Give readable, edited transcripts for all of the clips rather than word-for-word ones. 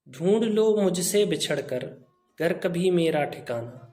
ढूंढ लो मुझसे बिछड़ कर गर कभी मेरा ठिकाना,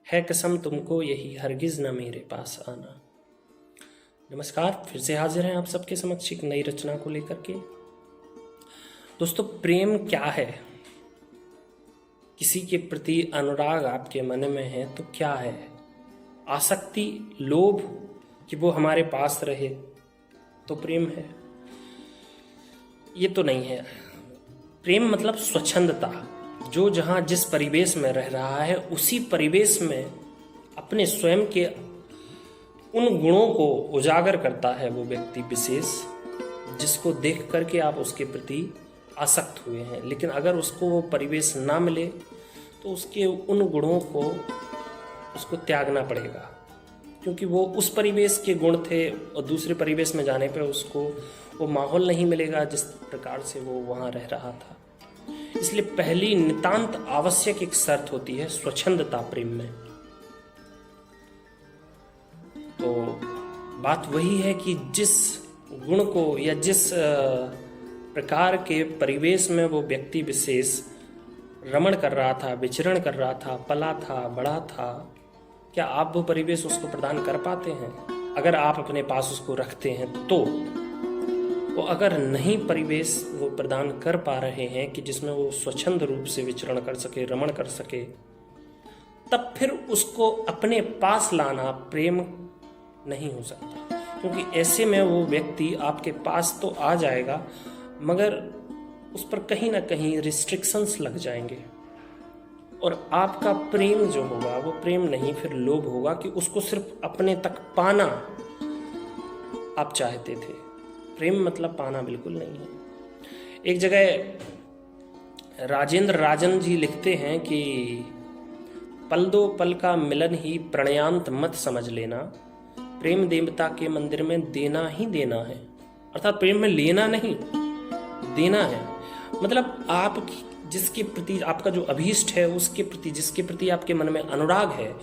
है कसम तुमको यही हरगिज न मेरे पास आना। नमस्कार, फिर से हाजिर हैं आप सबके समक्ष एक नई रचना को लेकर के। दोस्तों, प्रेम क्या है? किसी के प्रति अनुराग आपके मन में है तो क्या है? आसक्ति, लोभ कि वो हमारे पास रहे तो प्रेम है? ये तो नहीं है। प्रेम मतलब स्वच्छंदता, जो जहाँ जिस परिवेश में रह रहा है उसी परिवेश में अपने स्वयं के उन गुणों को उजागर करता है वो व्यक्ति विशेष, जिसको देख करके आप उसके प्रति आसक्त हुए हैं। लेकिन अगर उसको वो परिवेश ना मिले तो उसके उन गुणों को उसको त्यागना पड़ेगा, क्योंकि वो उस परिवेश के गुण थे और दूसरे परिवेश में जाने पे उसको वो माहौल नहीं मिलेगा जिस प्रकार से वो वहाँ रह रहा था। इसलिए पहली नितांत आवश्यक एक शर्त होती है स्वच्छंदता प्रेम में। तो बात वही है कि जिस गुण को या जिस प्रकार के परिवेश में वो व्यक्ति विशेष रमण कर रहा था, विचरण कर रहा था, पला था, बढ़ा था, क्या आप वो परिवेश उसको प्रदान कर पाते हैं? अगर आप अपने पास उसको रखते हैं तो अगर नहीं परिवेश वो प्रदान कर पा रहे हैं कि जिसमें वो स्वच्छंद रूप से विचरण कर सके, रमण कर सके, तब फिर उसको अपने पास लाना प्रेम नहीं हो सकता। क्योंकि ऐसे में वो व्यक्ति आपके पास तो आ जाएगा मगर उस पर कहीं ना कहीं रिस्ट्रिक्शंस लग जाएंगे और आपका प्रेम जो होगा वो प्रेम नहीं, फिर लोभ होगा कि उसको सिर्फ अपने तक पाना आप चाहते थे। प्रेम मतलब पाना बिल्कुल नहीं है। एक जगह राजेंद्र राजन जी लिखते हैं कि पल दो पल का मिलन ही प्रणयांत मत समझ लेना, प्रेम देवता के मंदिर में देना ही देना है। अर्थात प्रेम में लेना नहीं, देना है। मतलब आप जिसके प्रति आपका जो अभीष्ट है, उसके प्रति जिसके प्रति आपके मन में अनुराग है,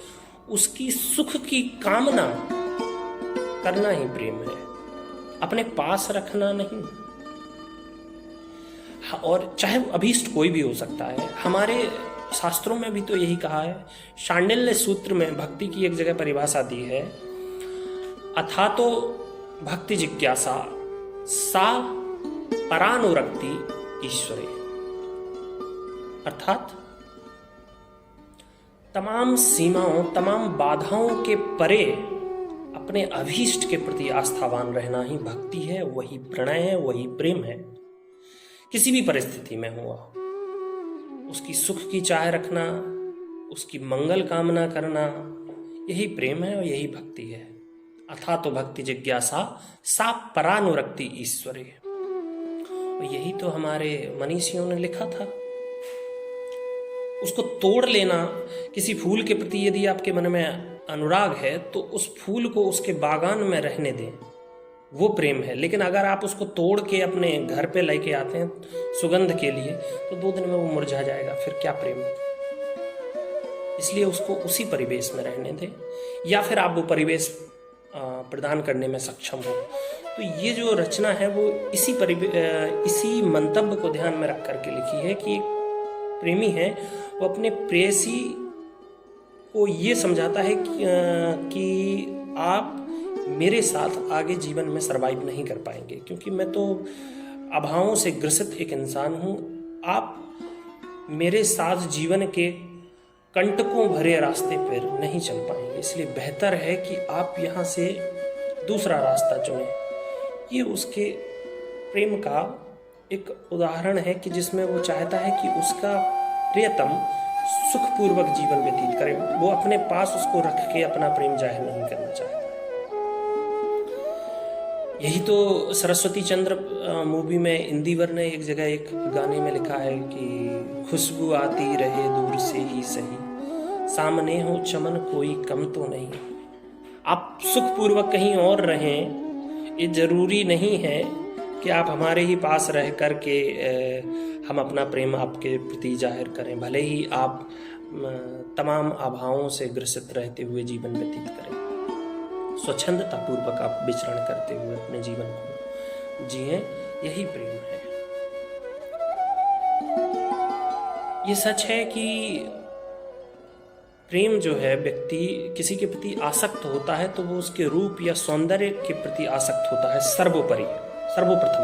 उसकी सुख की कामना करना ही प्रेम है, अपने पास रखना नहीं। और चाहे वो अभीष्ट कोई भी हो सकता है। हमारे शास्त्रों में भी तो यही कहा है। शांडिल्य सूत्र में भक्ति की एक जगह परिभाषा दी है, अथा तो भक्ति जिज्ञासा सा परानुरक्ति ईश्वरे। अर्थात तमाम सीमाओं, तमाम बाधाओं के परे अपने अभीष्ट के प्रति आस्थावान रहना ही भक्ति है, वही प्रणय है, वही प्रेम है। किसी भी परिस्थिति में हुआ, उसकी सुख की चाह रखना, उसकी मंगल कामना करना, यही प्रेम है और यही भक्ति है। अथा तो भक्ति जिज्ञासा सा परानुरक्ति ईश्वरे। यही तो हमारे मनीषियों ने लिखा था। उसको तोड़ लेना, किसी फूल के प्रति यदि आपके मन में अनुराग है तो उस फूल को उसके बागान में रहने दें, वो प्रेम है। लेकिन अगर आप उसको तोड़ के अपने घर पे लेके आते हैं सुगंध के लिए तो 2 दिन में वो मुरझा जाएगा, फिर क्या प्रेम? इसलिए उसको उसी परिवेश में रहने दें, या फिर आप वो परिवेश प्रदान करने में सक्षम हो। तो ये जो रचना है वो इसी मंतव्य को ध्यान में रख करके लिखी है कि प्रेमी है वो अपने प्रेयसी को ये समझाता है कि आप मेरे साथ आगे जीवन में सरवाइव नहीं कर पाएंगे, क्योंकि मैं तो अभावों से ग्रसित एक इंसान हूँ। आप मेरे साथ जीवन के कंटकों भरे रास्ते पर नहीं चल पाएंगे, इसलिए बेहतर है कि आप यहाँ से दूसरा रास्ता चुनें। ये उसके प्रेम का एक उदाहरण है कि जिसमें वो चाहता है कि उसका प्रियतम सुखपूर्वक जीवन व्यतीत करे, वो अपने पास उसको रख के अपना प्रेम जाहिर नहीं करना चाहता। यही तो सरस्वती चंद्र मूवी में इंदिवर ने एक जगह एक गाने में लिखा है कि खुशबू आती रहे दूर से ही सही, सामने हो चमन कोई कम तो नहीं। आप सुखपूर्वक कहीं और रहें, ये जरूरी नहीं है कि आप हमारे ही पास रह कर के हम अपना प्रेम आपके प्रति जाहिर करें। भले ही आप तमाम आभाओं से ग्रसित रहते हुए जीवन व्यतीत करें, स्वच्छंदता पूर्वक आप विचरण करते हुए अपने जीवन को जिए, यही प्रेम है। ये सच है कि प्रेम जो है, व्यक्ति किसी के प्रति आसक्त होता है तो वो उसके रूप या सौंदर्य के प्रति आसक्त होता है सर्वप्रथम।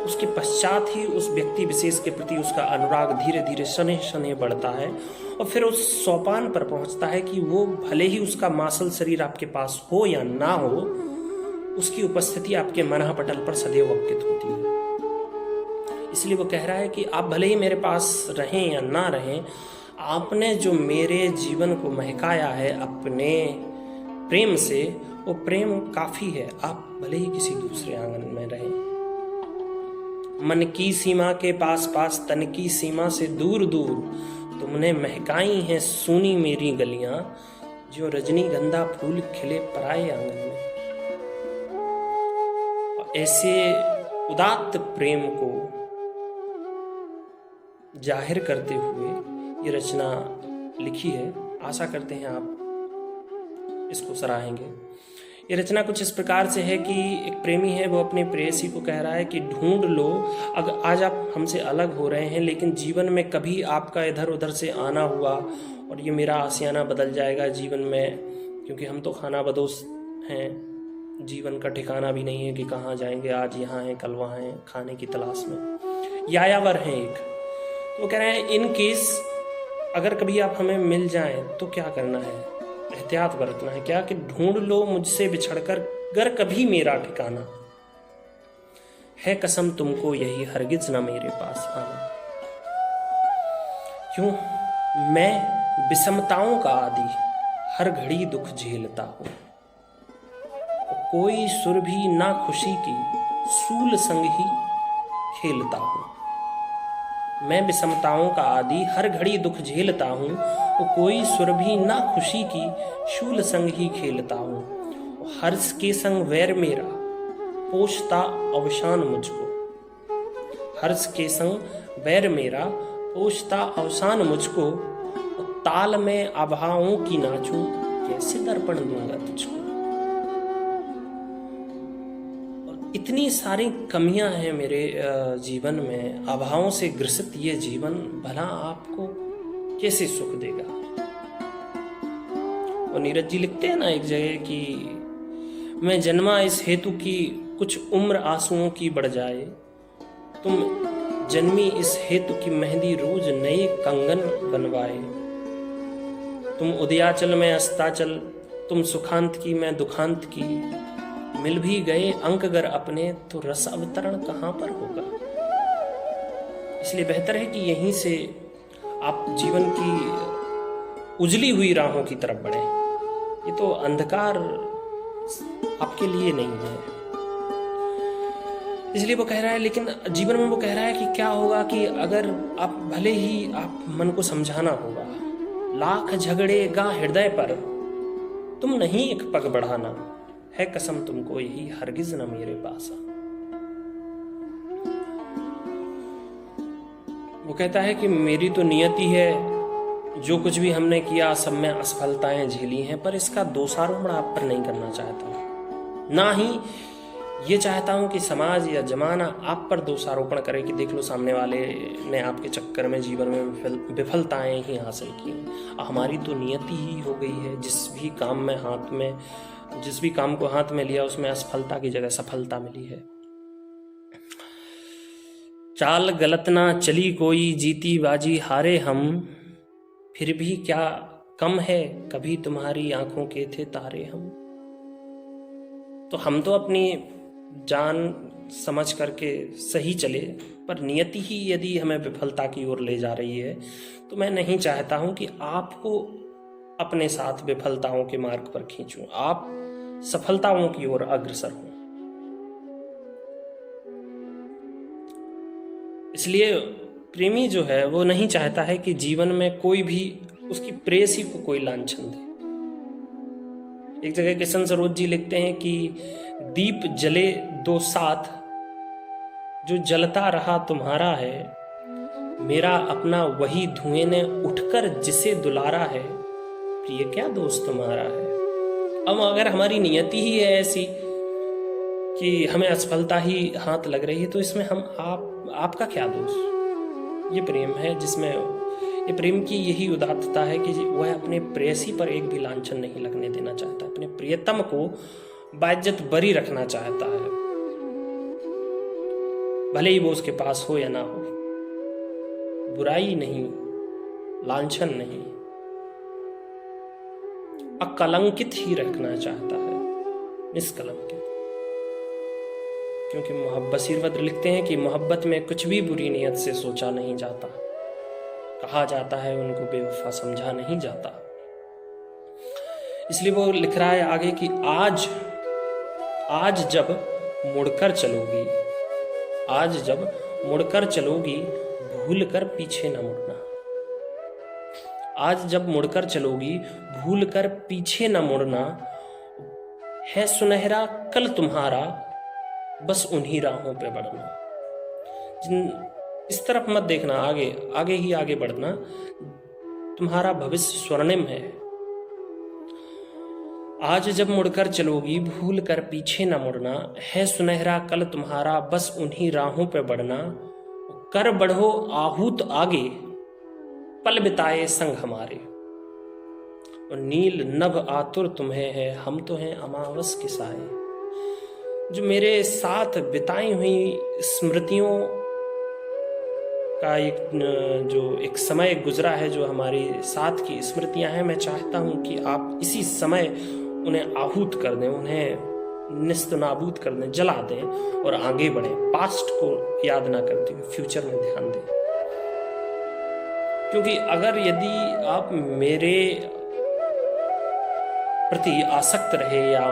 उसके पश्चात ही उस व्यक्ति विशेष के प्रति उसका अनुराग धीरे धीरे शनैः शनैः बढ़ता है और फिर उस सोपान पर पहुंचता है कि वो भले ही उसका मांसल शरीर आपके पास हो या ना हो, उसकी उपस्थिति आपके मनापटल पर सदैव अंकित होती है। इसलिए वो कह रहा है कि आप भले ही मेरे पास रहें या ना रहें, आपने जो मेरे जीवन को महकाया है अपने प्रेम से, वो प्रेम काफी है। आप भले ही किसी दूसरे आंगन में रहें। मन की सीमा के पास पास, तन की सीमा से दूर दूर, तुमने महकाई हैं सूनी मेरी गलियां, जो रजनीगंधा फूल खिले पराए आंगन में। ऐसे उदात्त प्रेम को जाहिर करते हुए ये रचना लिखी है। आशा करते हैं आप इसको सराहेंगे। ये रचना कुछ इस प्रकार से है कि एक प्रेमी है, वो अपने प्रेयसी को कह रहा है कि ढूंढ लो, अगर आज आप हमसे अलग हो रहे हैं, लेकिन जीवन में कभी आपका इधर उधर से आना हुआ और ये मेरा आशियाना बदल जाएगा जीवन में, क्योंकि हम तो खाना बदोश हैं, जीवन का ठिकाना भी नहीं है कि कहाँ जाएंगे, आज यहाँ हैं कल वहाँ हैं, खाने की तलाश में यायावर हैं एक। तो वो कह रहे हैं इन केस अगर कभी आप हमें मिल जाएं तो क्या करना है, एहतियात बरतना है क्या कि ढूंढ लो मुझसे बिछड़कर गर कभी मेरा ठिकाना, है कसम तुमको यही हरगिज ना मेरे पास आना। क्यों मैं विषमताओं का आदि, हर घड़ी दुख झेलता हूँ, कोई सुर भी ना खुशी की, सूल संग ही खेलता हूँ। मैं विषमताओं का आदि, हर घड़ी दुख झेलता हूँ, कोई सुर भी ना खुशी की, शूल संग ही खेलता हूँ। हर्ष के संग वैर मेरा, पोषता अवसान मुझको। हर्ष के संग वैर मेरा, पोषता अवसान मुझको। ताल में आभाओं की नाचूं, कैसे दर्पण दूंगा तुझको। इतनी सारी कमियां हैं मेरे जीवन में, अभावों से ग्रसित ये जीवन भला आपको कैसे सुख देगा। और नीरज जी लिखते हैं ना एक जगह कि मैं जन्मा इस हेतु की, कुछ उम्र आंसुओं की बढ़ जाए, तुम जन्मी इस हेतु की, मेहंदी रोज नए कंगन बनवाए। तुम उदयाचल में अस्ताचल, तुम सुखांत की मैं दुखांत की, मिल भी गए अंक अगर अपने तो रस अवतरण कहाँ पर होगा। इसलिए बेहतर है कि यहीं से आप जीवन की उजली हुई राहों की तरफ बढ़ें। ये तो अंधकार आपके लिए नहीं है। इसलिए वो कह रहा है, लेकिन जीवन में वो कह रहा है कि क्या होगा कि अगर आप भले ही आप मन को समझाना होगा, लाख झगड़ेगा हृदय पर, तुम नहीं एक पग बढ़ाना, है कसम तुमको यही हरगिज न मेरे पास आ। वो कहता है कि मेरी तो नियति है, जो कुछ भी हमने किया सब में असफलताएं झेली हैं, पर इसका दोषारोपण आप पर नहीं करना चाहता। ना ही ये चाहता हूं कि समाज या जमाना आप पर दोषारोपण करे कि देख लो सामने वाले ने आपके चक्कर में जीवन में विफलताएं ही हासिल की। हमारी तो नियति ही हो गई है, जिस भी काम को हाथ में लिया उसमें असफलता की जगह सफलता मिली है। चाल गलत ना चली कोई, जीती बाजी हारे हम, फिर भी क्या कम है, कभी तुम्हारी आंखों के थे तारे हम। तो हम तो अपनी जान समझ करके सही चले, पर नियति ही यदि हमें विफलता की ओर ले जा रही है, तो मैं नहीं चाहता हूं कि आपको अपने साथ विफलताओं के मार्ग पर खींचूं, आप सफलताओं की ओर अग्रसर हों। इसलिए प्रेमी जो है वो नहीं चाहता है कि जीवन में कोई भी उसकी प्रेयसी को कोई लांछन दे। एक जगह किशन सरोज जी लिखते हैं कि दीप जले दो साथ, जो जलता रहा तुम्हारा है, मेरा अपना वही धुएं ने उठकर जिसे दुलारा है, प्रिय क्या दोस्त तुम्हारा है। अब अगर हमारी नियति ही है ऐसी कि हमें असफलता ही हाथ लग रही है, तो इसमें हम आपका क्या दोष। ये प्रेम है जिसमें ये प्रेम की यही उदात्तता है कि वह अपने प्रेयसी पर एक भी लांछन नहीं लगने देना चाहता, अपने प्रियतम को बाइज्जत बरी रखना चाहता है, भले ही वो उसके पास हो या ना हो। बुराई नहीं, लांछन नहीं, अकलंकित ही रखना चाहता है, निष्कलंकित। क्योंकि मोहब्बत वीरभद्र लिखते हैं कि मोहब्बत में कुछ भी बुरी नीयत से सोचा नहीं जाता, कहा जाता है उनको बेवफा समझा नहीं जाता। इसलिए वो लिख रहा है आगे कि आज जब मुड़कर चलोगी, आज जब मुड़कर चलोगी भूल कर पीछे न मुड़ना। आज जब मुड़कर चलोगी भूल कर पीछे न मुड़ना, है सुनहरा कल तुम्हारा बस उन्हीं राहों पे बढ़ना। इस तरफ मत देखना, आगे ही आगे बढ़ना, तुम्हारा भविष्य स्वर्णिम है। आज जब मुड़कर चलोगी भूल कर पीछे न मुड़ना, है सुनहरा कल तुम्हारा बस उन्हीं राहों पे बढ़ना। कर बढ़ो आहूत आगे पल बिताए संग हमारे, और नील नभ आतुर तुम्हें है हम तो हैं अमावस के साए। जो मेरे साथ बिताई हुई स्मृतियों का एक समय गुजरा है, जो हमारी साथ की स्मृतियां हैं, मैं चाहता हूं कि आप इसी समय उन्हें आहूत कर दें, उन्हें निस्तनाबूद कर दें, जला दें और आगे बढ़ें। पास्ट को याद ना करते हुए फ्यूचर में ध्यान दें। क्योंकि यदि आप मेरे प्रति आसक्त रहे या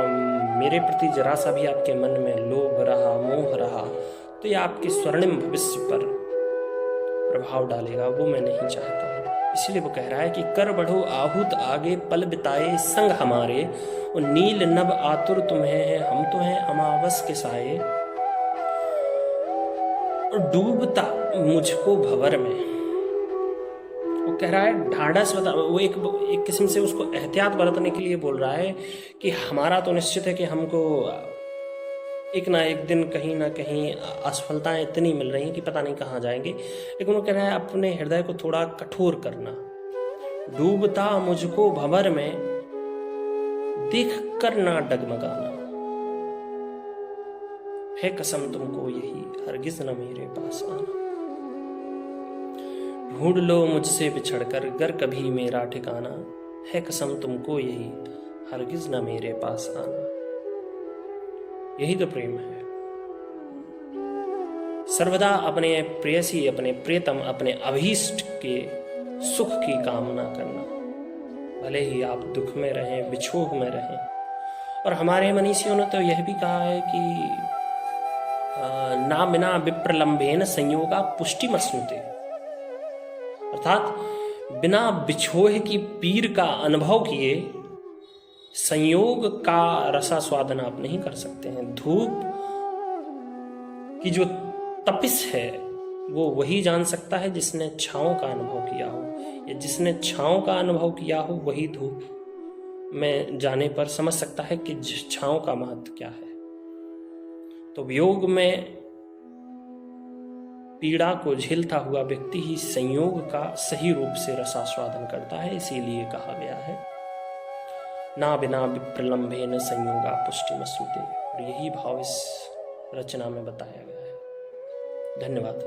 मेरे प्रति जरा सा भी आपके मन में लोभ रहा, मोह रहा, तो यह आपके स्वर्णिम भविष्य पर प्रभाव डालेगा। वो मैं नहीं चाहता हूँ। इसलिए वो कह रहा है कि कर बढ़ो आहूत आगे पल बिताए संग हमारे, और नील नभ आतुर तुम्हें है हम तो हैं अमावस के साए। और डूबता मुझको भंवर में, वो कह रहा है ढाढ़स बता, वो एक किस्म से उसको एहतियात बरतने के लिए बोल रहा है कि हमारा तो निश्चित है कि हमको एक ना एक दिन कहीं ना कहीं असफलताएं इतनी मिल रही हैं कि पता नहीं कहाँ जाएंगे। लेकिन वो कह रहा है अपने हृदय को थोड़ा कठोर करना। डूबता मुझको भंवर में देख कर ना डगमगाना, है कसम तुमको यही हरगिज न मेरे पास आना। ढूंढ लो मुझसे बिछड़कर गर कभी मेरा ठिकाना, है कसम तुमको यही हरगिज न मेरे पास आना। यही तो प्रेम है। सर्वदा अपने प्रेयसी, अपने प्रियतम, अपने अभीष्ट के सुख की कामना करना, भले ही आप दुख में रहें, बिछोह में रहें। और हमारे मनीषियों ने तो यह भी कहा है कि ना बिना विप्रलंबेन संयोगा पुष्टिमश्नुते, अर्थात बिना बिछोह की पीर का अनुभव किए संयोग का रसास्वादन आप नहीं कर सकते हैं। धूप की जो तपिश है वो वही जान सकता है जिसने छांव का अनुभव किया हो, या जिसने छांव का अनुभव किया हो वही धूप में जाने पर समझ सकता है कि छांव का महत्व क्या है। तो वियोग में पीड़ा को झेलता हुआ व्यक्ति ही संयोग का सही रूप से रसास्वादन करता है। इसीलिए कहा गया है ना बिना विप्रलंबेन संयोगा पुष्टिमश्नुते, और यही भाव इस रचना में बताया गया है। धन्यवाद।